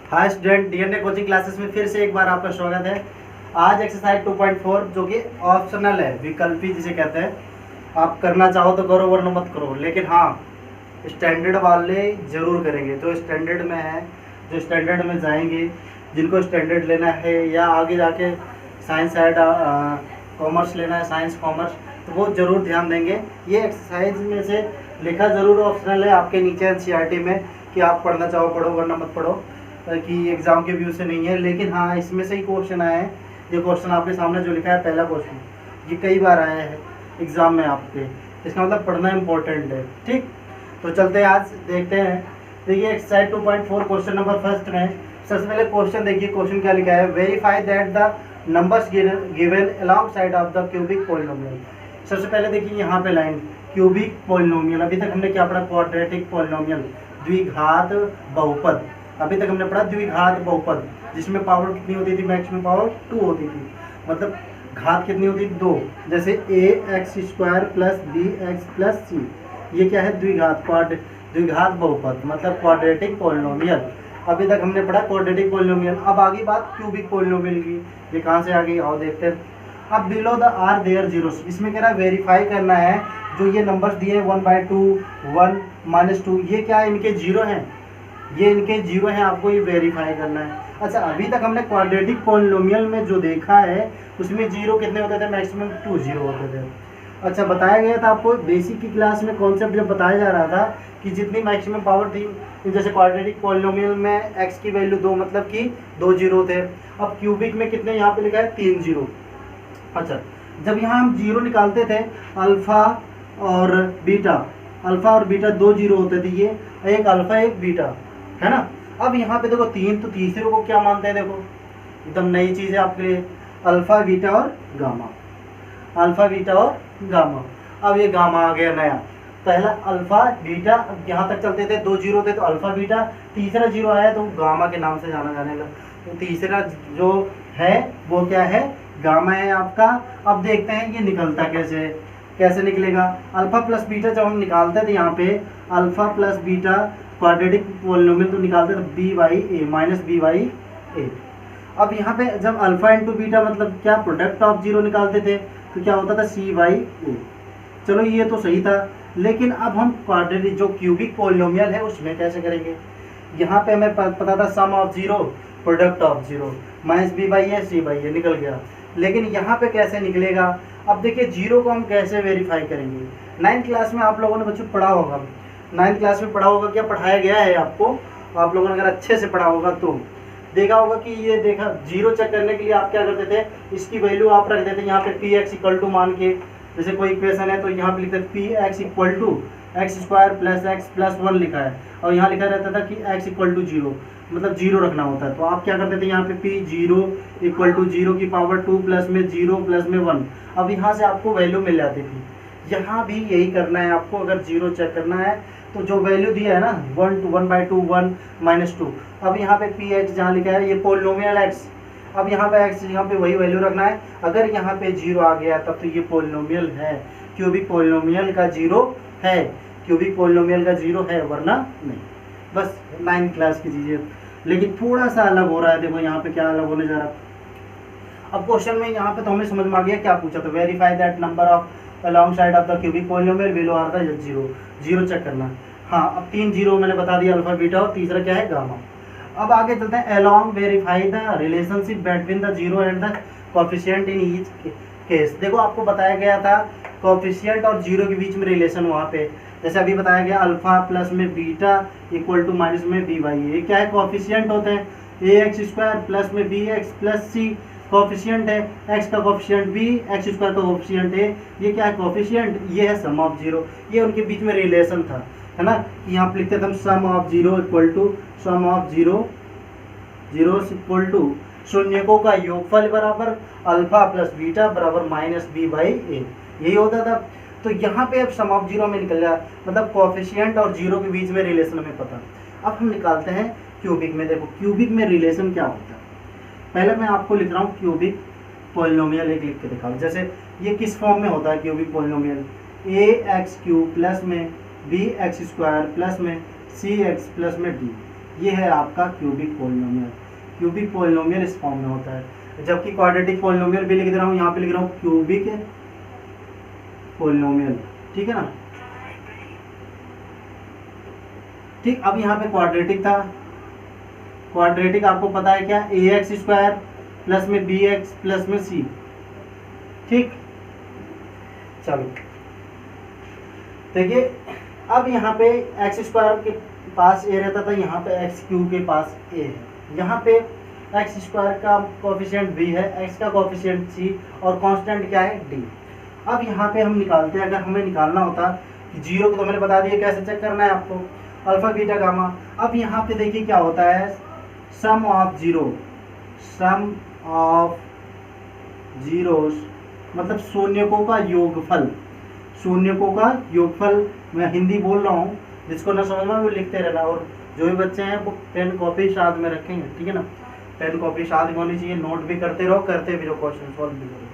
Hi student, DNA coaching classes में फिर से एक बार आपका स्वागत है। आज एक्सरसाइज 2.4 जो कि ऑप्शनल है, विकल्पी जिसे कहते हैं। आप करना चाहो तो करो वरना मत करो, लेकिन हाँ स्टैंडर्ड वाले ज़रूर करेंगे। जो स्टैंडर्ड में है, जो स्टैंडर्ड में जाएंगे, जिनको स्टैंडर्ड लेना है या आगे जाके साइंस साइड कॉमर्स लेना है, साइंस कॉमर्स, तो वो ज़रूर ध्यान देंगे। ये एक्सरसाइज में से लिखा ज़रूर ऑप्शनल है आपके नीचे एनसीईआरटी में कि आप पढ़ना चाहो पढ़ो वरना मत पढ़ो, कि एग्ज़ाम के व्यू से नहीं है। लेकिन हाँ इसमें से ही क्वेश्चन आए हैं। ये क्वेश्चन आपके सामने जो लिखा है पहला क्वेश्चन, ये कई बार आया है एग्ज़ाम में आपके, इसका मतलब पढ़ना इंपॉर्टेंट है। ठीक, तो चलते हैं आज देखते हैं। देखिए एक्सरसाइज 2.4 क्वेश्चन नंबर फर्स्ट में सबसे पहले क्वेश्चन देखिए। क्वेश्चन क्या लिखा है, verify that the numbers given along side of the cubic polynomial. सबसे पहले देखिए यहाँ पे लाइन क्यूबिक पॉलिनोमियल, अभी तक हमने क्या पढ़ा, क्वाड्रेटिक पॉलिनोमियल, द्विघात बहुपद। अभी तक हमने पढ़ा द्विघात बहुपद, जिसमें पावर कितनी होती थी, मैक्सिमम पावर 2 होती थी, मतलब घात कितनी होती थी 2। जैसे ax² plus bx plus c, ये क्या है, द्विघात द्विघात बहुपद, मतलब क्वाड्रेटिक पॉलिनोमियल। अभी तक हमने पढ़ा क्वाड्रेटिक पॉलिनोमियल। अब आगे बात क्यूबिक पॉलिनोमियल की, ये कहाँ से आ गई, आओ देखते हैं। अब below the are there zeros, इसमें कह रहा है वेरीफाई करना है जो ये नंबर्स दिए 1/2, 1, -2, ये क्या है, इनके जीरो हैं, ये इनके जीरो हैं, आपको ये वेरीफाई करना है। अच्छा, अभी तक हमने क्वाड्रेटिक पॉलिनोमियल में जो देखा है उसमें जीरो कितने होते थे, मैक्सिमम 2 जीरो होते थे। अच्छा, बताया गया था आपको बेसिक की क्लास में कॉन्सेप्ट जब बताया जा रहा था कि जितनी मैक्सिमम पावर थी, जैसे क्वाड्रेटिक पॉलिनोमियल में x की वैल्यू 2, मतलब कि 2 जीरो थे। अब क्यूबिक में कितने, यहाँ पे लिखा है 3 जीरो। अच्छा, जब यहाँ हम जीरो निकालते थे, अल्फा और बीटा, अल्फा और बीटा 2 जीरो होते थे, ये एक अल्फा एक बीटा है ना। अब यहाँ पे देखो 3, तो तीसरे को क्या मानते हैं, देखो एकदम नई चीज़ है आपके लिए, अल्फा बीटा और गामा, अल्फा बीटा और गामा। अब ये गामा आ गया नया, पहला अल्फा बीटा, यहाँ तक चलते थे 2 जीरो थे तो अल्फा बीटा, तीसरा जीरो आया तो गामा के नाम से जाना जाने लगा। तो तीसरा जो है वो क्या है, गामा है आपका। अब देखते हैं ये निकलता कैसे निकलेगा। अल्फा प्लस बीटा जब हम निकालते थे, यहाँ पे alpha plus beta quadratic polynomial तो निकालते थे b/a माइनस b/a। अब यहाँ पे जब अल्फा इंटू बीटा मतलब क्या, प्रोडक्ट ऑफ जीरो निकालते थे तो क्या होता था c/a। चलो ये तो सही था, लेकिन अब हम क्वाड्रेटिक जो क्यूबिक पॉलिनोमियल है उसमें कैसे करेंगे। यहाँ पे हमें पता था sum of zero product of zero minus b/a c/a निकल गया, लेकिन यहाँ पे कैसे निकलेगा। अब देखिए जीरो को हम कैसे वेरीफाई करेंगे। 9th क्लास में आप लोगों ने बच्चों पढ़ा होगा, 9th क्लास में पढ़ा होगा, क्या पढ़ाया गया है आपको, आप लोगों ने अगर अच्छे से पढ़ा होगा तो देखा होगा कि ये देखा जीरो चेक करने के लिए आप क्या करते थे, इसकी वैल्यू आप रख देते यहाँ पे px इक्वल टू मान के। जैसे कोई इक्वेशन है तो यहाँ पे लिखते थे px equal to x² plus x plus 1 लिखा है, और यहाँ लिखा रहता था कि x इक्वल टू 0, मतलब जीरो रखना होता है। तो आप क्या करते थे, यहाँ पे p0 इक्वल टू 0 की पावर 2 प्लस में 0 प्लस में 1, अब यहाँ से आपको वैल्यू मिल जाती थी। यहाँ भी यही करना है आपको, अगर जीरो चेक करना है तो जो वैल्यू दिया है ना 1/2 1 -2, अब यहाँ पे px जहाँ लिखा है ये पोलिनोमियल x, अब यहाँ पे x, यहाँ पे वही वैल्यू रखना है। अगर यहाँ पे जीरो आ गया तब तो ये पोलिनोमियल है, क्यूबिक पोलिनोमियल का जीरो है, क्यूबिक पोलिनोमियल का जीरो है, वरना नहीं। बस 9th क्लास की चीज़ें, लेकिन थोड़ा सा अलग हो रहा है। देखो यहाँ पे क्या अलग होने जा रहा है। अब क्वेश्चन में यहाँ पे तो हमें समझ में आ गया क्या पूछा, तो verify that number of along side of the cubic polynomial below are the zero, zero check करना। हाँ, अब 3 जीरो मैंने बता दिया, अल्फा बीटा और तीसरा क्या है, गामा। अब आगे चलते हैं, along verify the relationship between the zero and the coefficient in each case. देखो आपको बताया गया था कोफिशिएंट और जीरो के बीच में रिलेशन, वहाँ पे जैसे अभी बताया गया अल्फा प्लस में बीटा इक्वल टू माइनस में b/a, ये क्या है, कोफिशिएंट होते हैं। ax² प्लस में bx प्लस c कोफिशिएंट है, x का कोफिशिएंट b, x² का कोफिशिएंट a, ये क्या है, कोफिशिएंट, ये है सम ऑफ जीरो। ये उनके बीच में रिलेशन था, है ना। यहाँ पे लिखते थे हम sum of zero equal to sum of zero equal to शून्यकों का योगफल बराबर अल्फा प्लस बीटा बराबर माइनस b/a, यही होता था। तो यहाँ पे अब सम ऑफ जीरो में निकल जाए, मतलब कोफिशिएंट और जीरो के बीच में रिलेशन हमें पता। अब हम निकालते हैं क्यूबिक में। देखो क्यूबिक में रिलेशन क्या होता है, पहले मैं आपको लिख रहा हूँ क्यूबिक पॉलिनोमियल, एक लिख के दिखाओ। जैसे ये किस फॉर्म में होता है क्यूबिक पॉलिनोमियल, ax³ प्लस में bx² प्लस में cx प्लस में d, ये है आपका क्यूबिक पोलिनोमियल। क्यूबिक पोलिनोमियल इस फॉर्म में होता है, जबकि क्वाड्रेटिक पोलिनोमियल भी लिख दे रहा हूँ, यहाँ पे लिख रहा हूँ क्यूबिक पोलिनोमियल। ठीक है ना। ठीक, अब यहाँ पे क्वाड्रेटिक था। क्वाड्रेटिक आपको पता है क्या, ए एक्स स्क्वायर प्लस में बी एक्स प्लस में सी। ठीक, चलो देखिए, अब यहाँ पे एक्स स्क्वायर के पास ए रहता था, यहाँ पे एक्स क्यूब के पास ए है। यहाँ पे एक्स स्क्वायर का कोफिशिएंट बी है, एक्स का कोफिशिएंट सी और कांस्टेंट क्या है, डी। अब यहाँ पे हम निकालते हैं, अगर हमें निकालना होता कि जीरो को तो मैंने बता दिया कैसे चेक करना है आपको, अल्फा बीटा गामा। अब यहाँ पे देखिए क्या होता है, sum of zero, sum of zeros मतलब शून्यकों का योगफल, शून्यकों का योगफल। मैं हिंदी बोल रहा हूँ, जिसको ना समझ में वो लिखते रहना, और जो भी बच्चे हैं वो पेन कॉपी साथ में रखेंगे। ठीक है ना, पेन कॉपी साथ में होनी चाहिए, नोट भी करते रहो, करते भी रहो, क्वेश्चन सॉल्व भी करो,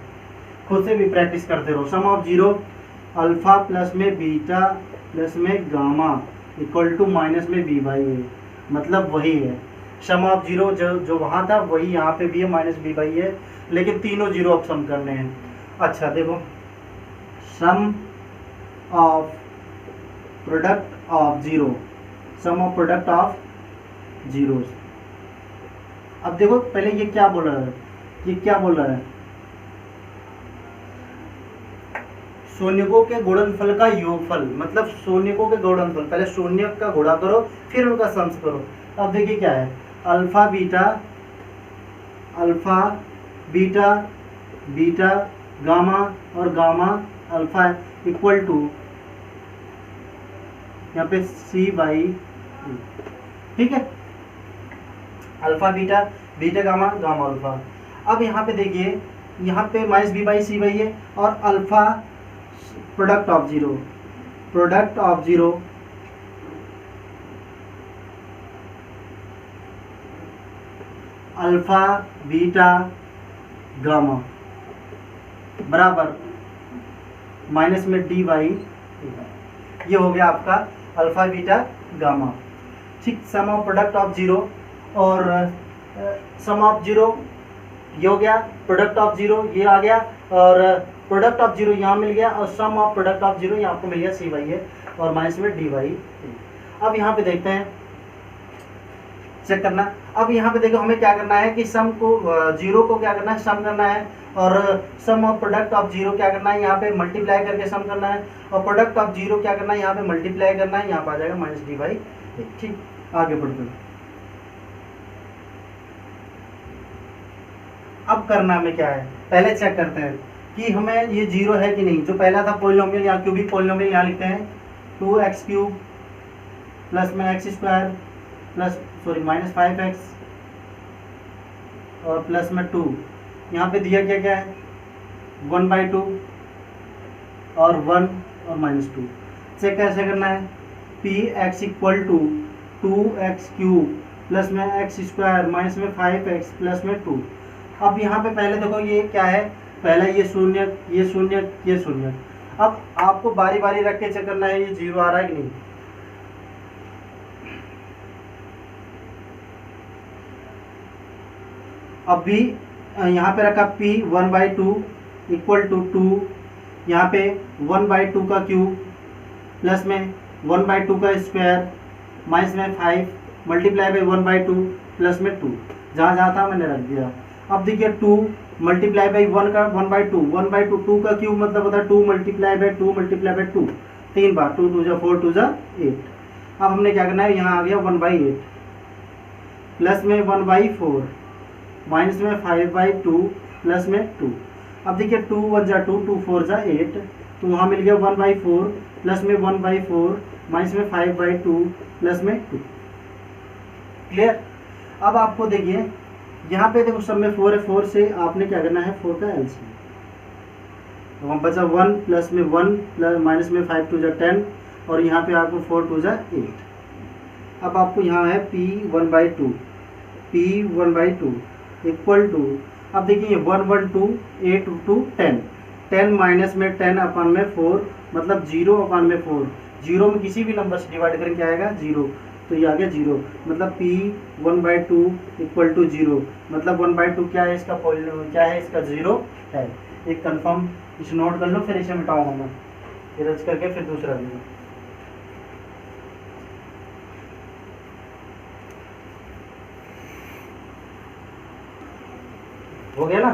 खुद से भी प्रैक्टिस करते रहो। सम ऑफ जीरो अल्फा प्लस में बीटा प्लस में गामा इक्वल टू माइनस में बी बाई ए, मतलब वही है सम ऑफ जीरो, जो वहाँ था वही यहाँ पे भी है, माइनस बी बाई ए, लेकिन तीनों जीरो अब सम करने हैं। अच्छा देखो, sum of product of zero, sum of product of zeros. अब देखो पहले ये क्या बोल रहा है, ये क्या बोल रहा है, शून्यकों के गुणनफल का योगफल, मतलब शून्यकों के गुणनफल, पहले शून्य का गुणा करो फिर उनका सम्स करो। अब देखिए क्या है, अल्फा बीटा बीटा गामा और गामा अल्फा इक्वल टू यहाँ पे सी बाई, ठीक है, alpha beta beta gamma gamma alpha. अब यहाँ पे देखिए, यहाँ पे minus b by c by है, और alpha product of zero, product of zero alpha beta gamma बराबर माइनस में डी बाई, ये हो गया आपका अल्फा बीटा गामा। ठीक, sum of product of zero, और सम ऑफ जीरो ये हो गया, प्रोडक्ट ऑफ जीरो ये आ गया, और प्रोडक्ट ऑफ जीरो यहाँ मिल गया, और sum of product of zero यहाँ आपको मिल गया सी बाई है और माइनस में डी बाई। अब यहाँ पे देखते हैं, चेक करना। अब यहाँ पे देखो हमें क्या करना है कि सम को, जीरो को क्या करना है, सम करना है, और sum of product of zero क्या करना है, यहाँ पे मल्टीप्लाई करके सम करना है, और प्रोडक्ट ऑफ जीरो क्या करना है, यहाँ पे मल्टीप्लाई करना है, यहाँ पे आ जाएगा माइनस डी बाई। ठीक, आगे बढ़ते हैं। अब करना हमें क्या है, पहले चेक करते हैं कि हमें ये जीरो है कि नहीं। जो पहला था पोलिनोमियल, यहाँ क्यूबिक पोलिनोमियल, यहाँ लिखते हैं 2x क्यूब प्लस में x square plus minus 5x और प्लस में 2। यहाँ पे दिया क्या क्या है, 1/2 और 1 और माइनस 2। चेक कैसे करना है, p x equal to 2x cube plus में एक्स स्क्वायर माइनस में 5x प्लस में 2। अब यहाँ पे पहले देखो ये क्या है, पहला ये शून्य, ये शून्य, ये शून्य। अब आपको बारी बारी रख के चेक करना है ये जीरो आ रहा है कि नहीं। अब भी यहाँ पे रखा p 1/2 इक्वल टू 2, यहाँ पे 1/2 का क्यूब प्लस में 1/2 का स्क्वायर माइनस में 5 मल्टीप्लाई बाई 1/2 प्लस में 2, जहाँ जहाँ था मैंने रख दिया। अब देखिए 2 मल्टीप्लाई बाई 1 का 1/2 2 का क्यूब मतलब होता है 2 मल्टीप्लाई बाई 2 मल्टीप्लाई बाई 2, 3 बार, 2 2 जा 4 2 जा 8। अब हमने क्या करना है, यहाँ आ गया 1/8 प्लस में 1/4 माइनस में 5/2 प्लस में 2। अब देखिए 2 1 जा 2 2 4 जा 8, तो वहाँ मिल गया 1/4 प्लस में 1/4 माइनस में 5/2 प्लस में 2। क्लियर। अब आपको देखिए यहाँ पे देखो सब में 4 है, 4 से आपने क्या करना है 4 का एलसीएम, तो वहाँ बचा 1 प्लस में 1 प्लस माइनस में 5 2 जा 10 और यहाँ पे आपको 4 2 जा 8। अब आपको यहाँ है p 1/2 इक्वल टू, अब देखिए 1 1 2 8 2 10, 10 माइनस में 10 अपन में 4 मतलब 0 अपन में 4, 0 में किसी भी नंबर से डिवाइड करके आएगा 0, तो ये आ गया 0, मतलब p 1/2 इक्वल टू 0, मतलब 1/2 क्या है इसका क्या है इसका 0 है। एक कंफर्म इसे नोट कर लो, फिर इसे मिटाऊंगा मैं इरेज करके, फिर दूसरा भी हो गया ना।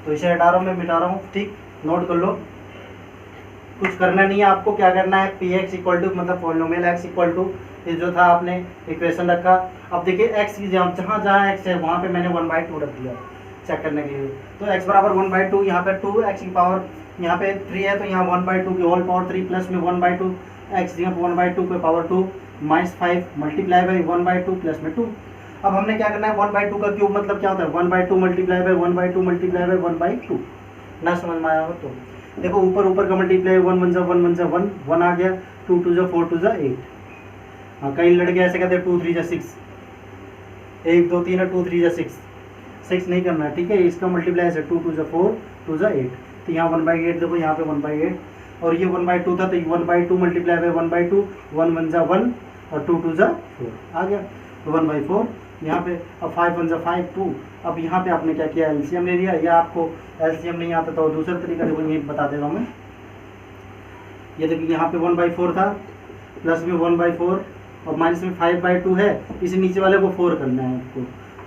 तो इसे हटा रहा हूँ मैं, मिटा रहा हूँ, ठीक, नोट कर लो। कुछ करना नहीं है आपको, क्या करना है, पी एक्स इक्वल टू मतलब पॉलिनोमियल एक्स इक्वल टू ये जो था आपने इक्वेशन रखा। अब देखिए एक्स की जहाँ जहाँ एक्स है वहाँ पे मैंने 1/2 रख दिया चेक करने के लिए। तो x बराबर 1/2, यहाँ पे 2x की पावर यहाँ पे 3 है, तो यहाँ 1/2 की होल पावर 3 प्लस में 1/2 x यहाँ पे 1/2 पे पावर 2 -5 मल्टीप्लाई बाई 1/2 प्लस में 2। अब हमने क्या करना है, 1/2 का क्यूब मतलब क्या होता है, 1/2 मल्टीप्लाई बाई 1/2 मल्टीप्लाई बाई 1/2। ना समझ में आया हो तो देखो, ऊपर ऊपर का मल्टीप्लाई 1 1 जा 1 1 जा 1 1 आ गया, 2 2 जा 4 2 जा 8। हाँ, कई लड़के ऐसे कहते हैं 2 3 जा 6, 1 2 3 है, 2 3 जा 6 नहीं करना है, ठीक है। इसका मल्टीप्लाई ऐसे 2 2 जा 4 2 जा 8, तो यहाँ 1/8 देखो, यहाँ पे 1/8 और ये 1/2 था, तो 1/2 मल्टीप्लाई बाई 1/2 1 1 जा 1 और 2 2 जा 4 आ गया, तो 1/4 यहाँ पे। अब 5 1 जा 5 2। अब यहाँ पे आपने क्या किया, एलसीएम ले लिया, या आपको एलसीएम नहीं आता तो दूसरा तरीका देखो, ये बता दे रहा हूँ मैं। ये देखिए यहाँ पे 1/4 था, प्लस में 1/4 और माइनस में 5/2 है, इसे नीचे वाले को 4 करना है आपको।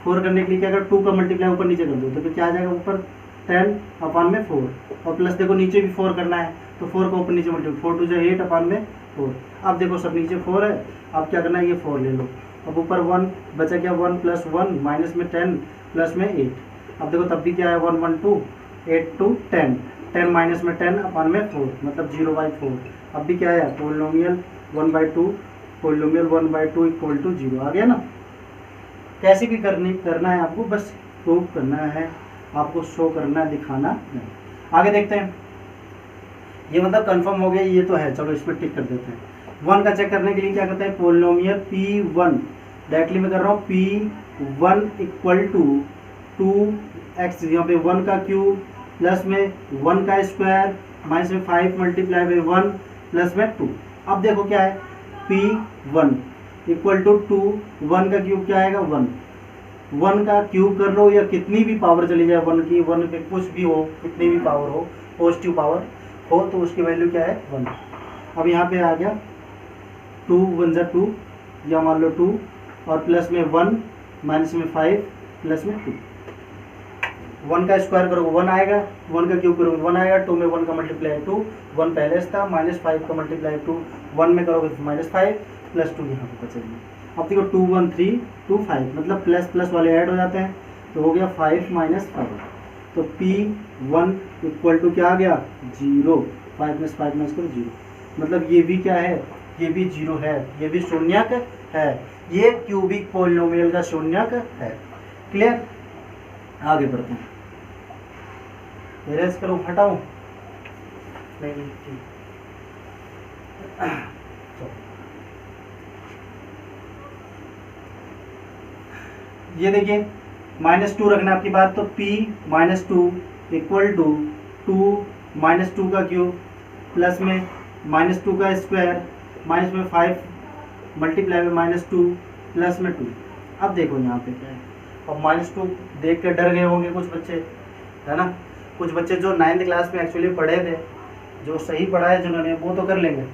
4 करने के लिए क्या कर, 2 का मल्टीप्लाई ऊपर नीचे कर दो, तो फिर क्या आ जाएगा ऊपर 10/4 और प्लस देखो नीचे भी 4 करना है, तो 4 का ऊपर नीचे मल्टीप्लाई 4 2 जा 8/4। अब देखो सब नीचे 4 है, अब क्या करना है, ये 4 ले लो। अब ऊपर 1 बचा क्या, 1 + 1 माइनस में 10 प्लस में 8। अब देखो तब भी क्या है, 1 1 2 8 2 10 10 माइनस में 10/4 मतलब 0/4। अब भी क्या है, पोलिनोमियल 1/2 पोलिनोमियल 1/2 इक्वल टू 0 आ गया ना। कैसे भी करना है आपको, बस प्रूव करना है आपको, शो करना है, दिखाना नहीं। आगे देखते हैं, ये मतलब कंफर्म हो गया, ये तो है, चलो इस पर टिक कर देते हैं। 1 का चेक करने के लिए क्या करते हैं, पोलिनोमियल P1 डायरेक्टली मैं कर रहा हूँ, P1 इक्वल टू 2x यहाँ पे 1 का क्यूब प्लस में 1 का स्क्वायर माइनस में 5 मल्टीप्लाई बाई 1 प्लस में 2। अब देखो क्या है, P1 इक्वल टू 2 1 का क्यूब क्या आएगा 1 1 का क्यूब कर लो, या कितनी भी पावर चली जाए 1 की, 1 पे कुछ भी हो, कितनी भी पावर हो, पॉजिटिव पावर हो, तो उसकी वैल्यू क्या है 1। अब यहाँ पे आ गया 2 1 जा 2 या मान लो 2 और प्लस में 1 माइनस में 5 प्लस में 2। 1 का स्क्वायर करोगे 1 आएगा, 1 का क्यूब करोगे 1 आएगा, 2 में 1 का मल्टीप्लाई 2 1 पहले से था, माइनस 5 का मल्टीप्लाई 2 1 में करोगे तो -5 प्लस 2 यहाँ पे बचेगी। अब देखो 2 1 3 2 5 मतलब प्लस प्लस वाले ऐड हो जाते हैं, तो हो गया 5 माइनस 5। तो P1 इक्वल टू क्या आ गया 0, 5 में 5 माइनस करो 0, मतलब ये भी क्या है, ये भी 0 है, ये भी शून्यक है, ये क्यूबिक पोलिनोमियल का शून्यक है। क्लियर, आगे बढ़ते हैं। इरेज करो, हटाऊं नहीं, ठीक। ये देखिए -2 रखना आपकी बात, तो P -2 इक्वल टू 2 -2 का क्यूब प्लस में -2 का स्क्वायर माइनस में 5 मल्टीप्लाई में -2 प्लस में 2। अब देखो यहाँ पे क्या है, अब -2 देख के डर गए होंगे कुछ बच्चे, है ना। कुछ बच्चे जो 9th क्लास में एक्चुअली पढ़े थे, जो सही पढ़ा है जिन्होंने, वो तो कर लेंगे।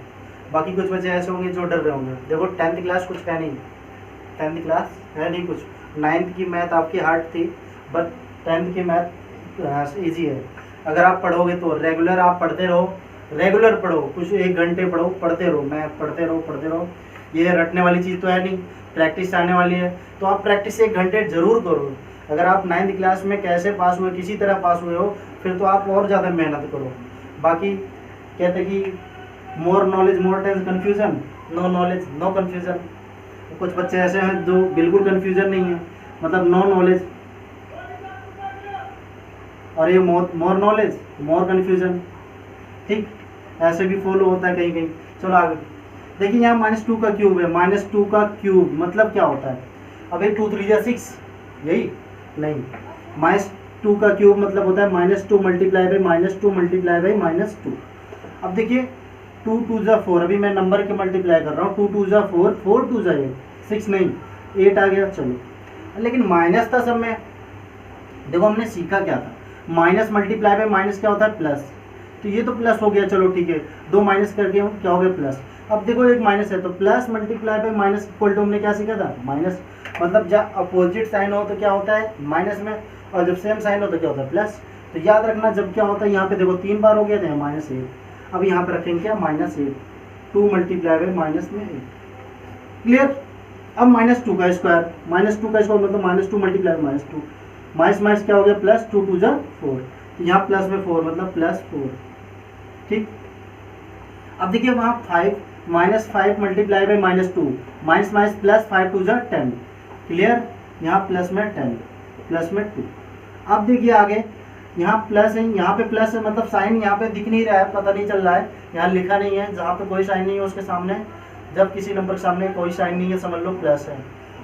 बाकी कुछ बच्चे ऐसे होंगे जो डर रहे होंगे। देखो 10th क्लास कुछ है नहीं, 10th क्लास है नहीं कुछ। 9th की मैथ आपकी हार्ड थी, बट 10th की मैथ ईजी है। अगर आप पढ़ोगे तो रेगुलर आप पढ़ते रहो, रेगुलर पढ़ो, कुछ 1 घंटे पढ़ो, पढ़ते रहो, मैथ पढ़ते रहो। ये रटने वाली चीज़ तो है नहीं, प्रैक्टिस आने वाली है, तो आप प्रैक्टिस 1 घंटे जरूर करो। अगर आप 9th क्लास में कैसे पास हुए, किसी तरह पास हुए हो, फिर तो आप और ज़्यादा मेहनत करो। बाकी कहते कि more knowledge more tense confusion, no knowledge no confusion. कुछ बच्चे ऐसे हैं जो बिल्कुल कन्फ्यूज़न नहीं है, मतलब नो नॉलेज, और ये मोर नॉलेज मोर कन्फ्यूज़न, ठीक, ऐसे भी फॉलो होता है कहीं कहीं। चलो आगे देखिए, यहाँ -2 का क्यूब है, -2 का क्यूब मतलब क्या होता है, अभी 2 3 जा 6, यही नहीं, -2 का क्यूब मतलब होता है -2 मल्टीप्लाई बाई -2 मल्टीप्लाई बाई -2। अब देखिए 2 2 जा 4, अभी मैं नंबर के मल्टीप्लाई कर रहा हूँ, 2 2 जा 4, 4 2 जा 8, 6 नहीं 8 आ गया। चलो लेकिन माइनस था सब में, देखो हमने सीखा क्या था, माइनस मल्टीप्लाई में माइनस क्या होता है प्लस, तो ये तो प्लस हो गया, चलो ठीक है, दो माइनस करके क्या हो गया प्लस। अब देखो एक माइनस है तो plus multiply by minus equal to, हमने क्या सीखा था माइनस, मतलब जब अपोजिट साइन हो तो क्या होता है माइनस में, और जब सेम साइन हो तो क्या होता है प्लस। तो याद रखना जब क्या होता है, यहाँ पे देखो 3 बार हो गया था -8, अब यहाँ पे रखेंगे क्या -8, 2 मल्टीप्लाई बाय माइनस में 8, क्लियर। अब -2 का स्क्वायर, -2 का स्क्वायर मतलब -2 मल्टीप्लाई बाय -2, माइनस माइनस क्या हो गया प्लस, 2 2 जा 4, तो यहाँ प्लस में 4 मतलब +4, ठीक। अब देखिए वहाँ 5 -5 multiply by -2, minus minus plus 5 2 जा 10, क्लियर, यहाँ प्लस में 10 प्लस में 2। अब देखिए आगे यहाँ प्लस है, यहाँ पे प्लस है, मतलब साइन यहाँ पे दिख नहीं रहा है, पता नहीं चल रहा है, यहाँ लिखा नहीं है, जहाँ पे कोई साइन नहीं है उसके सामने, जब किसी नंबर के सामने कोई साइन नहीं है समझ लो प्लस है।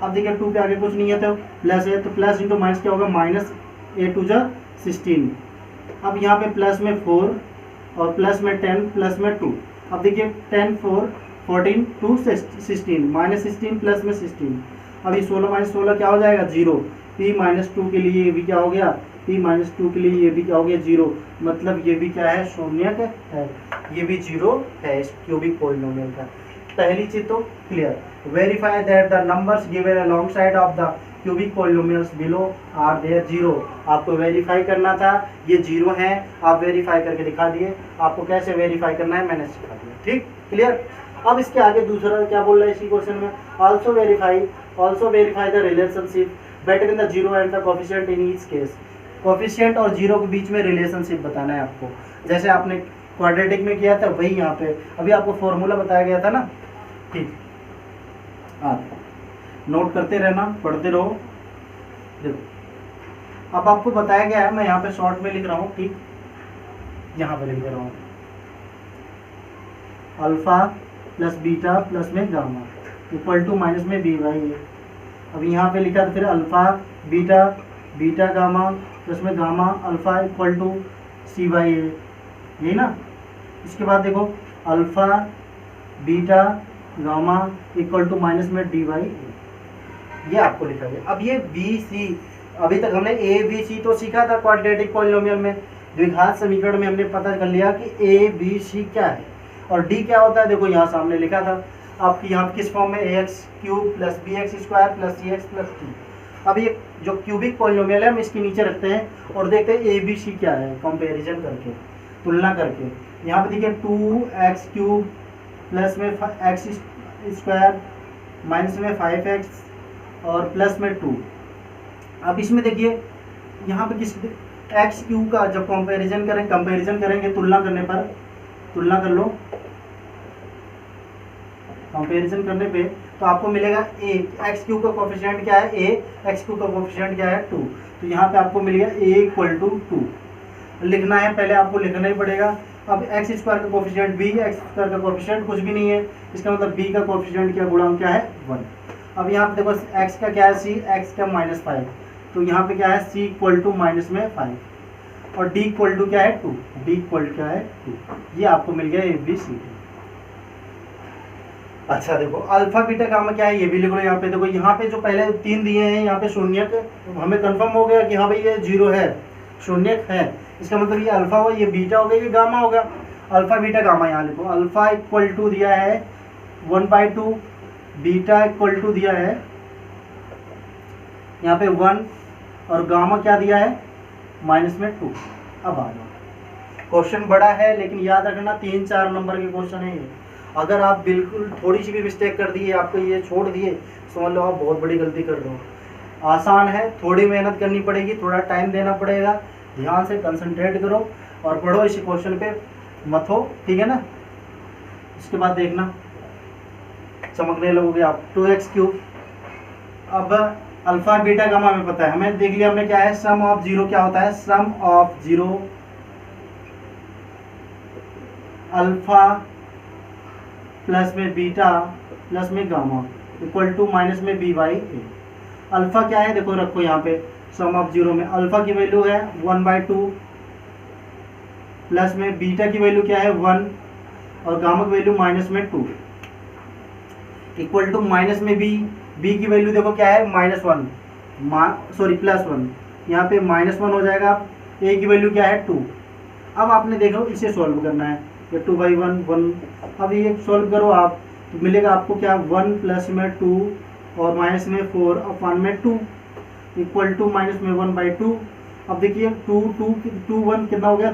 अब देखिए 2 पे आगे कुछ नहीं है तो प्लस है, तो प्लस इंटू माइनस क्या होगा -8 2 जा 16। अब यहाँ पे प्लस में 4 और प्लस में 10 प्लस में 2, अब देखिए 10 4 14 2 16, -16 प्लस में 16, अब ये 16 - 16 क्या हो जाएगा 0, p -2 के लिए ये भी क्या हो गया, p -2 के लिए ये भी क्या हो गया 0, मतलब ये भी क्या है शून्य है, ये भी 0 है इस क्यूबिक पॉलिनोमियल का। पहली चीज तो clear. Verify that the numbers given along side of the cubic polynomials below are there 0, आपको वेरीफाई करना था, ये 0 है, आप वेरीफाई करके दिखा दिए, आपको कैसे वेरीफाई करना है मैंने सिखा दिया, ठीक क्लियर। अब इसके आगे दूसरा क्या बोल रहा है इसी क्वेश्चन में, also verify the relationship between the 0 and the coefficient in each case, coefficient और 0 के बीच में रिलेशनशिप बताना है आपको, जैसे आपने क्वाड्रेटिक में किया था वही यहाँ पे अभी आपको फॉर्मूला बताया गया था ना, ठीक। आप नोट करते रहना, पढ़ते रहो। देखो अब आपको बताया गया है, मैं यहाँ पे शॉर्ट में लिख रहा हूँ, ठीक, यहाँ पे लिख दे रहा हूँ अल्फा प्लस बीटा प्लस में गामा इक्वल टू माइनस में b/a। अब यहाँ पे लिखा था फिर alpha beta beta gamma plus में gamma alpha equal to c/a, यही ना। इसके बाद देखो alpha beta gamma equal to minus में d/a, ये आपको लिखा गया। अब ये बी सी, अभी तक हमने ए बी सी तो सीखा था क्वाड्रेटिक पॉलिनोमियल में, द्विघात समीकरण में हमने पता कर लिया कि ए बी सी क्या है और डी क्या होता है, देखो यहाँ सामने लिखा था आपकी, यहाँ किस फॉर्म में ax³ + bx² + cx + d। अब ये जो क्यूबिक पॉलिनोमियल है हम इसके नीचे रखते हैं और देखते हैं ए बी सी क्या है, कंपैरिजन करके, तुलना करके। यहाँ पे देखिए 2x³ प्लस में x² माइनस में 5x और प्लस में 2। अब इसमें देखिए यहाँ पे किस x³ का जब कंपैरिजन करेंगे तुलना करने पर, तुलना कर लो कंपैरिजन करने पे, तो आपको मिलेगा a, x³ का कोफिशिएंट क्या है a, x³ का कोफिशिएंट क्या है 2, तो यहाँ पे आपको मिलेगा a = 2 लिखना है, पहले आपको लिखना ही पड़ेगा। अब x² का कोफिशिएंट b, x² का कोफिशिएंट कुछ भी नहीं है, इसका मतलब b का कोफिशिएंट क्या गुणांक क्या है 1। अब यहाँ पे देखो x का क्या है c, x का -5, तो यहाँ पे क्या है c = माइनस में 5 और d = क्या है 2, d = क्या है 2, ये आपको मिल गया ए बी सी। अच्छा देखो अल्फा बीटा गामा क्या है ये भी लिख लो। यहाँ पे देखो, यहाँ पे जो पहले 3 दिए हैं यहाँ पे शून्यक, हमें कंफर्म हो गया कि हाँ भाई ये 0 है, शून्यक है, इसका मतलब ये अल्फा हो, ये बीटा हो गया, ये गामा होगा। अल्फा बीटा गामा यहाँ लिखो, अल्फा = दिया है 1/2, बीटा = दिया है यहाँ पे 1 और गामा क्या दिया है -2। अब आ जाओ, क्वेश्चन बड़ा है लेकिन याद रखना 3-4 नंबर के क्वेश्चन है ये। अगर आप बिल्कुल थोड़ी सी भी मिस्टेक कर दिए, आपको ये छोड़ दिए, समझ लो आप बहुत बड़ी गलती कर रहे हो। आसान है, थोड़ी मेहनत करनी पड़ेगी, थोड़ा टाइम देना पड़ेगा, ध्यान से कंसंट्रेट करो और पढ़ो इस क्वेश्चन पे मत हो, ठीक है ना। इसके बाद देखना चमकने लगोगे आप। 2x³, अब अल्फा बीटा गामा हमें पता है, हमें देख लिया हमने क्या है, सम ऑफ 0 क्या होता है, सम ऑफ 0 अल्फा प्लस में बीटा प्लस में गामा इक्वल टू माइनस में b/a। अल्फा क्या है देखो, रखो यहाँ पे सम ऑफ 0 में अल्फा की वैल्यू है 1/2 प्लस में बीटा की वैल्यू क्या है 1 और गामा की वैल्यू माइनस में 2 इक्वल टू माइनस में बी की वैल्यू देखो क्या है -1 सॉरी +1, यहाँ पे -1 हो जाएगा। ए की वैल्यू क्या है 2। अब आपने देखो इसे सॉल्व करना है, ये 2/1 1। अब ये सॉल्व करो आप तो मिलेगा आपको क्या 1 प्लस में 2 और माइनस में 4 और 1 में 2 इक्वल टू माइनस में 1/2। अब देखिए 2 1 कितना हो गया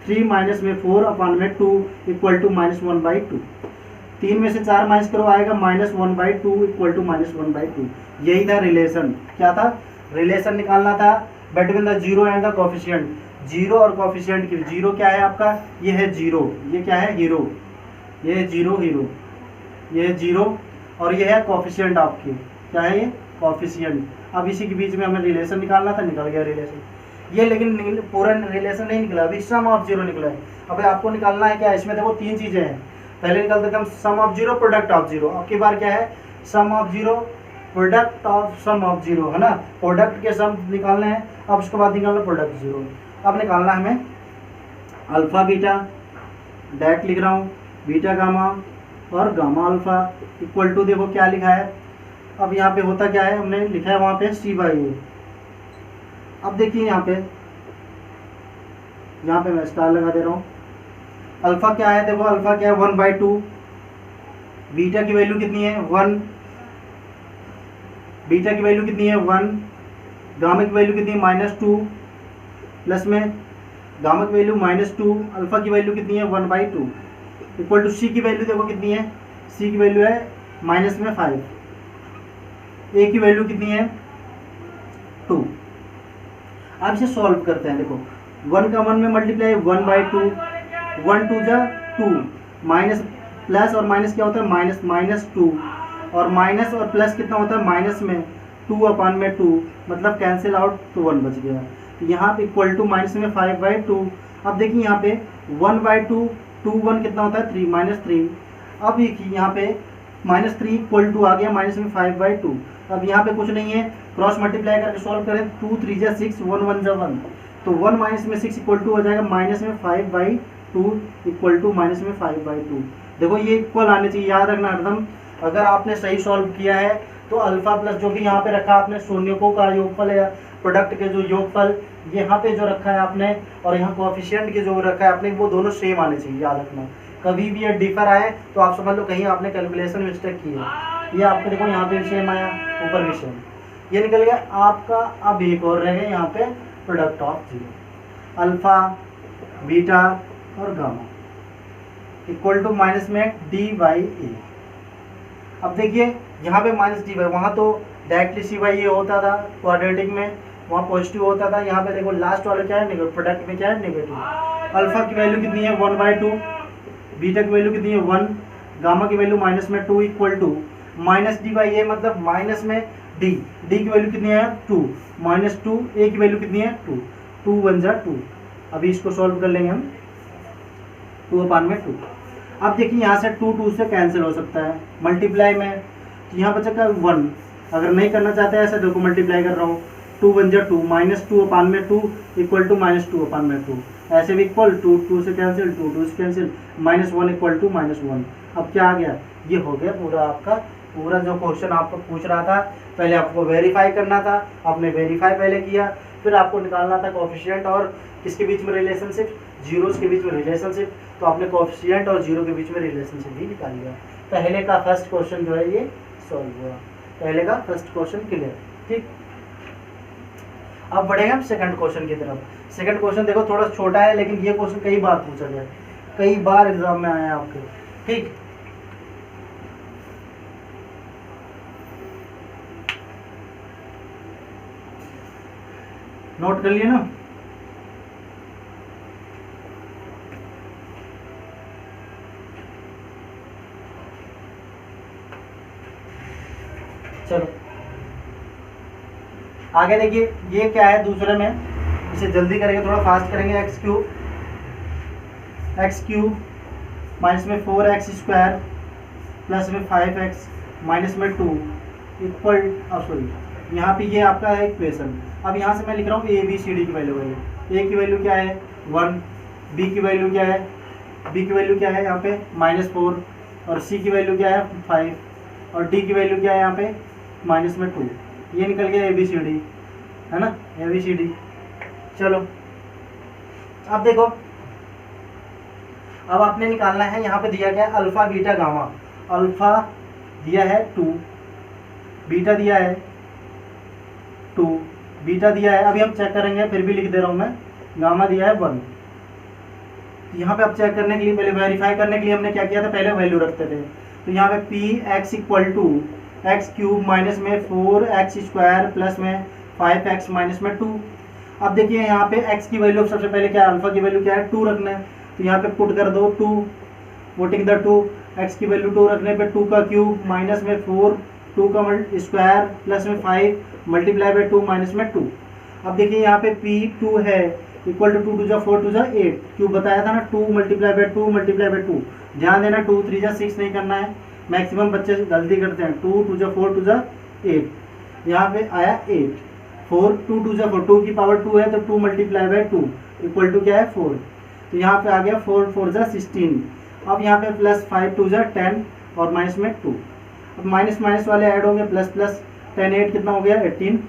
3 माइनस में 4 और 1 में 2 इक्वल टू -1/2। 3 में से 4 माइनस करो आएगा -1/2 इक्वल टू -1/2। यही था रिलेशन। क्या था? रिलेशन निकालना था between the zero and the coefficient. Zero और कोफिशिएंट की, जीरो क्या है आपका, ये है जीरो, ये क्या है हीरो, ये है जीरो हीरो, ये है जीरो और ये है कोफिशिएंट आपके, क्या है ये कोफिशिएंट। अब इसी के बीच में हमें रिलेशन निकालना था, निकल गया रिलेशन ये, लेकिन पूरा रिलेशन नहीं निकला, अभी सम ऑफ जीरो निकला है। अब आपको निकालना है क्या, इसमें देखो 3 चीजें हैं। पहले निकालते थे हम sum of zero product of zero, अब की बार क्या है sum of zero product of sum of zero, है ना। प्रोडक्ट के सम निकालने हैं, अब उसके बाद निकालना प्रोडक्ट जीरो। अब निकालना हमें अल्फा बीटा, डायरेक्ट लिख रहा हूँ, बीटा गामा और गामा अल्फा इक्वल टू, देखो क्या लिखा है। अब यहाँ पे होता क्या है, हमने लिखा है वहाँ पे C/A। अब देखिए यहाँ पे मैं स्टार लगा दे रहा हूँ। अल्फा क्या है, देखो अल्फा क्या है 1/2। बीटा की वैल्यू कितनी है 1, बीटा की वैल्यू कितनी है 1, गामा की वैल्यू कितनी है -2, प्लस में गामा की वैल्यू -2, अल्फा की वैल्यू कितनी है 1/2 इक्वल टू सी की वैल्यू देखो कितनी है, सी की वैल्यू है -5, ए की वैल्यू कितनी है 2। अब इसे सॉल्व करते हैं। देखो 1 का 1 में मल्टीप्लाई 1/2, 1 2 जा 2, माइनस प्लस और माइनस क्या होता है -2 और माइनस और प्लस कितना होता है माइनस में 2/2 मतलब कैंसिल आउट तो 1 बच गया। तो यहाँ पे इक्वल टू माइनस में 5/2। अब देखिए यहाँ पे 1/2 2 1 कितना होता है 3 -3। अब यहाँ पे -3 इक्वल टू आ गया माइनस में 5/2। अब यहाँ पे कुछ नहीं है, क्रॉस मल्टीप्लाई करके सॉल्व करें 2 3 जा 6 1 1 जा 1, तो 1 माइनस में 6 इक्वल टू हो जाएगा माइनस में 5/2 इक्वल टू माइनस में 5/2। देखो ये इक्वल आने चाहिए, याद रखना हरदम। अगर आपने सही सॉल्व किया है तो अल्फा प्लस जो भी यहाँ पे रखा आपने शून्यकों का योगफल या प्रोडक्ट के जो योगफल यहाँ पे जो रखा है आपने और यहाँ कोएफिशिएंट के जो रखा है आपने, वो दोनों सेम आने चाहिए, याद रखना। कभी भी ये डिफर आए तो आप समझ लो कहीं आपने कैलकुलेशन मिस्टेक की है। ये आपको देखो यहाँ पे सेम आया, ऊपर भी सेम, ये निकल गया आपका। अब एक और रह गया यहाँ पे product of zero, alpha beta और गामा इक्वल टू माइनस में D/A। अब देखिए यहाँ पे -D/, वहाँ तो डायरेक्टली C/A होता था क्वाड्रेटिक में, वहाँ पॉजिटिव होता था। यहाँ पे देखो लास्ट वाला क्या है नेगेटिव, प्रोडक्ट में क्या है नेगेटिव। अल्फा की वैल्यू कितनी है 1/2, बीटा की वैल्यू कितनी है 1, गामा की वैल्यू -2 इक्वल टू -D/A मतलब माइनस में D की वैल्यू कितनी है 2 -2, A की वैल्यू कितनी है 2 2 1 जा 2। अभी इसको सॉल्व कर लेंगे हम 2/2। अब देखिए यहाँ से 2 से कैंसिल हो सकता है मल्टीप्लाई में, तो यहाँ बचेगा 1। अगर नहीं करना चाहते ऐसे देखो मल्टीप्लाई कर रहा हूँ 2 1 जा 2 -2/2 इक्वल टू -2/2। ऐसे भी इक्वल 2 से कैंसिल 2 से कैंसिल -1 इक्वल टू -1। अब क्या आ गया, ये हो गया पूरा आपका, पूरा जो क्वेश्चन आपको पूछ रहा था। पहले आपको वेरीफाई करना था, आपने वेरीफाई पहले किया, फिर आपको निकालना था कोएफिशिएंट और किसके बीच में रिलेशनशिप, जीरोस के बीच में रिलेशनशिप। तो आपने कोएफिशिएंट और जीरो के बीच में रिलेशनशिप भी निकाल लिया। पहले का फर्स्ट क्वेश्चन जो है ये सॉल्व हुआ, पहले का फर्स्ट क्वेश्चन क्लियर। ठीक, अब बढ़ेंगे हम सेकंड क्वेश्चन की तरफ। सेकंड क्वेश्चन देखो थोड़ा छोटा है, लेकिन ये क्वेश्चन कई बार पूछा गया, कई बार एग्जाम में आया आपके। ठीक, नोट कर लिए ना। चलो आगे देखिए, ये क्या है दूसरे में, इसे जल्दी करेंगे, थोड़ा फास्ट करेंगे। x³ माइनस में 4x² प्लस में 5x माइनस में 2 इक्वल, सॉरी यहाँ पे ये आपका है इक्वेशन। अब यहाँ से मैं लिख रहा हूँ ABCD की वैल्यू। A की वैल्यू क्या है 1, B की वैल्यू क्या है बी की वैल्यू क्या है यहाँ पे -4, और सी की वैल्यू क्या है 5, और डी की वैल्यू क्या है यहाँ पे -2। ये निकल गया ABCD, है ना, ABCD। चलो अब देखो, अब आपने निकालना है, यहाँ पे दिया गया अल्फा बीटा गामा। अल्फा दिया है 2, बीटा दिया है 2, बीटा दिया है, अभी हम चेक करेंगे, फिर भी लिख दे रहा हूँ मैं, गामा दिया है 1। यहाँ पे अब चेक करने के लिए, पहले वेरीफाई करने के लिए हमने क्या किया था, पहले वैल्यू रखते थे। तो यहाँ पे px equal to x cube minus में 4x² प्लस में 5x माइनस में 2। अब देखिए यहाँ पे x की वैल्यू सबसे पहले क्या है, अल्फा की वैल्यू क्या है 2 रखना है, तो यहाँ पे पुट कर दो 2, पुटिंग द 2, x की वैल्यू 2 रखने पे 2 का क्यूब माइनस में 4, 2 का स्क्वायर प्लस में 5 मल्टीप्लाई बाई 2 माइनस में 2। अब देखिए यहाँ पे p2 है इक्वल टू 2 2 4 2 8, क्यों बताया था ना, 2 मल्टीप्लाई बाई 2 मल्टीप्लाई बाई 2। ध्यान देना 2 3 6 नहीं करना है, मैक्सिमम बच्चे गलती करते हैं। 2 2 4 2 8, यहाँ पे आया 8, 4 2 2 4, 2 की पावर 2 है तो 2 मल्टीप्लाई बाई 2 इक्वल टू क्या है 4, तो यहाँ पे आ गया 4 4 16। अब यहाँ पे प्लस 5 2 10 और माइनस में 2, अब माइनस माइनस वाले ऐड होंगे, प्लस प्लस 10 8 कितना हो गया 18,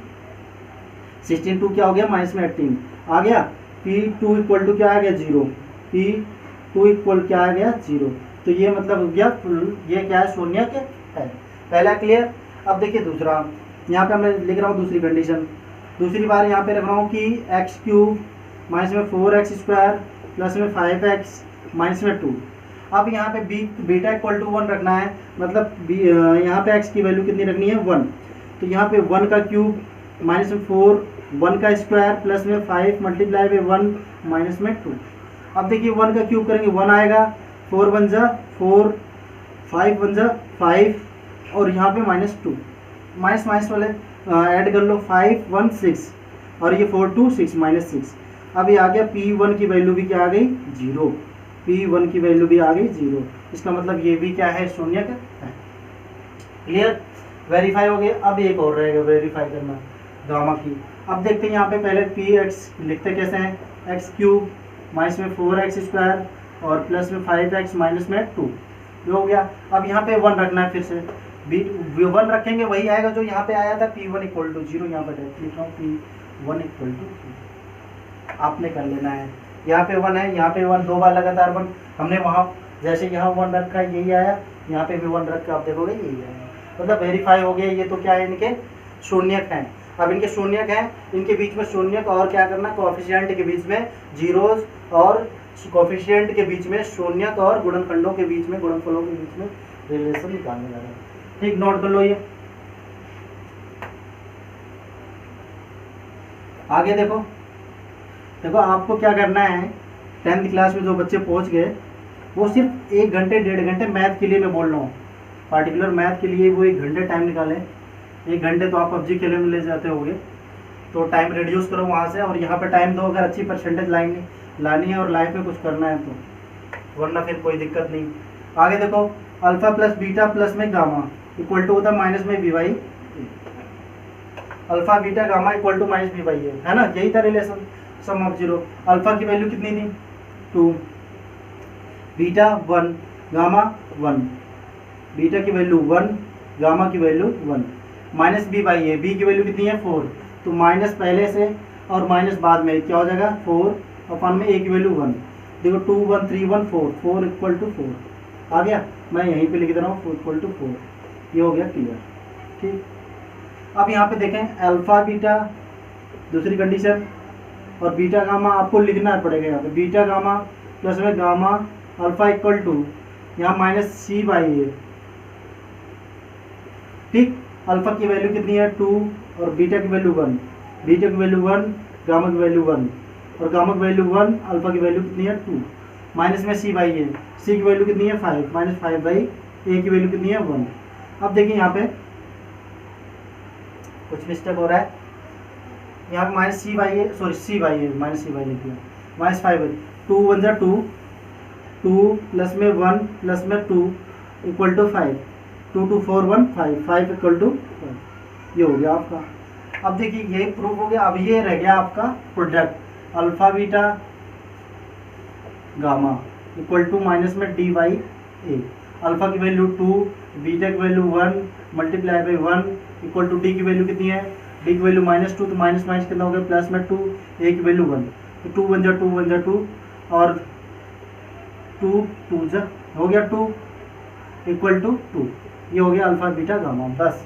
16 2 क्या हो गया माइनस में 18 आ गया। P2 इक्वल टू क्या आ गया 0, P2 इक्वल क्या आ गया 0, तो ये मतलब हो गया, ये क्या है शून्य के है। पहला क्लियर। अब देखिए दूसरा, यहाँ पे मैं लिख रहा हूँ दूसरी कंडीशन, दूसरी बार यहाँ पे रख रहा हूँ कि एक्स क्यूब माइनस में 4x² प्लस में 5x माइनस में 2। अब यहाँ पे बीटा इक्वल टू 1 रखना है, मतलब यहाँ पे x की वैल्यू कितनी रखनी है 1, तो यहाँ पे 1 का क्यूब माइनस में 4, 1 का स्क्वायर प्लस में 5 मल्टीप्लाई बाई 1 माइनस में 2। अब देखिए 1 का क्यूब करेंगे 1 आएगा, 4 1 जा 4, 5 1 जा 5, और यहाँ पे -2, माइनस माइनस वाले ऐड कर लो, 5 1 6, और ये 4 2 6 -6। अब ये आ गया P1 की वैल्यू भी क्या आ गई 0, P1 की वैल्यू भी आ गई 0, इसका मतलब ये भी क्या है शून्य का है। क्लियर, वेरीफाई हो गया। अब एक और रहेगा वेरीफाई करना गामा की। अब देखते हैं यहाँ पे पहले px लिखते कैसे हैं, एक्स क्यूब माइनस में 4x² और प्लस में 5x माइनस में 2, ये हो गया। अब यहाँ पे 1 रखना है, फिर से 1 रखेंगे, वही आएगा जो यहाँ पे आया था P1 इक्वल टू 0, यहाँ पर लिख रहा हूँ P1 इक्वल टू 0, आपने कर लेना है। यहाँ पे 1 है, यहाँ पे 1, 2 बार लगातार 1, हमने वहाँ जैसे यहाँ 1 रखा है यही आया, यहाँ पे भी 1 रख कर आप देखोगे यही आया, मतलब वेरीफाई हो गया। ये तो क्या है, इनके शून्यक हैं। अब इनके शून्यक हैं, इनके बीच में शून्यक और क्या करना, कोएफिशिएंट के बीच में जीरोस और कोएफिशिएंट के बीच में शून्यक और गुणनखंडों के बीच में, गुणनफलों के बीच में रिलेशन निकालने लगा। ठीक, नोट कर लो ये। आगे देखो, देखो आपको क्या करना है, 10th क्लास में जो बच्चे पहुंच गए वो सिर्फ 1 घंटे 1.5 घंटे मैथ के लिए मैं बोल रहा हूँ, पार्टिकुलर मैथ के लिए वो 1 घंटे टाइम निकालें। 1 घंटे तो आप पबजी खेलने में ले जाते होगे, तो टाइम रिड्यूस करो वहाँ से, और यहाँ पे टाइम दो अगर अच्छी परसेंटेज लानी है और लाइफ में कुछ करना है तो, वरना फिर कोई दिक्कत नहीं। आगे देखो, अल्फा प्लस बीटा प्लस में गामा इक्वल टू होता है माइनस में b/a, alpha beta gamma equal to minus b/a, है ना, यही था रिलेशन, सम ऑफ 0। अल्फा की वैल्यू कितनी थी 2, बीटा 1, गामा 1, बीटा की वैल्यू 1, गामा की वैल्यू 1, माइनस b/a, b की वैल्यू कितनी है 4, तो माइनस पहले से और माइनस बाद में क्या हो जाएगा 4 अपन में a की वैल्यू 1। देखो 2 1 3 1 4, 4 इक्वल टू 4 आ गया, मैं यहीं पे लिख दे रहा हूँ 4 इक्वल टू 4, ये हो गया क्लियर। ठीक, अब यहाँ पे देखें अल्फा बीटा दूसरी कंडीशन और बीटा गामा आपको लिखना पड़ेगा। यहाँ पे बीटा गामा प्लस में गामा अल्फा इक्वल टू यहाँ माइनस c/a। ठीक, अल्फा की वैल्यू कितनी है 2 और बीटा की वैल्यू 1, बीटा की वैल्यू 1, गामा की वैल्यू 1, और गामा की वैल्यू 1, अल्फा की वैल्यू कितनी है 2, माइनस में c/a, c की वैल्यू कितनी है 5, माइनस 5/a की वैल्यू कितनी है 1। अब देखिए यहाँ पे कुछ मिस्टेक हो रहा है, यहाँ पे minus c/a, sorry c/a, minus c/a लिख दिया, माइनस 5/, 2 1 जा 2, 2 प्लस में 1 प्लस में 2 इक्वल टू 5, 2 2 4 1 5, 5 इक्वल टू 5, ये हो गया आपका। अब देखिए ये प्रूफ हो गया। अब ये रह गया आपका product alpha beta gamma, equal to minus में डी बाई ए, अल्फा की वैल्यू 2, बीटा की value 1 multiply by 1 equal to d की वैल्यू कितनी है, डी की वैल्यू -2, तो माइनस माइनस कितना हो गया प्लस में 2, ए की वैल्यू 1, तो 2 1 जा 2 1 जा 2 और 2 2 जा हो गया 2 इक्वल टू 2। ये हो गया अल्फा बीटा गामा। बस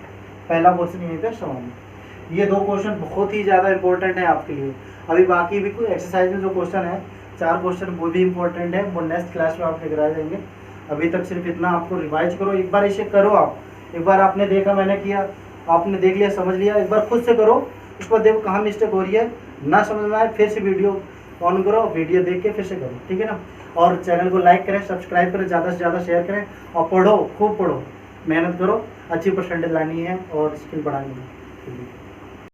पहला क्वेश्चन यहीं पे समाप्त। ये 2 क्वेश्चन बहुत ही ज़्यादा इंपॉर्टेंट है आपके लिए। अभी बाकी भी कोई एक्सरसाइज में जो क्वेश्चन है 4 क्वेश्चन वो भी इंपॉर्टेंट है, वो नेक्स्ट क्लास में आपके कराए जाएंगे। अभी तक सिर्फ इतना आपको रिवाइज करो, एक बार इसे करो आप, एक बार आपने देखा मैंने किया, आपने देख लिया समझ लिया, एक बार खुद से करो, उसको देखो कहाँ मिस्टेक हो रही है, ना समझ में आए फिर से वीडियो ऑन करो, वीडियो देख के फिर से करो, ठीक है ना। और चैनल को लाइक करें, सब्सक्राइब करें, ज़्यादा से ज़्यादा शेयर करें और पढ़ो, खूब पढ़ो, मेहनत करो, अच्छी परसेंटेज लानी है और स्किल बढ़ानी है।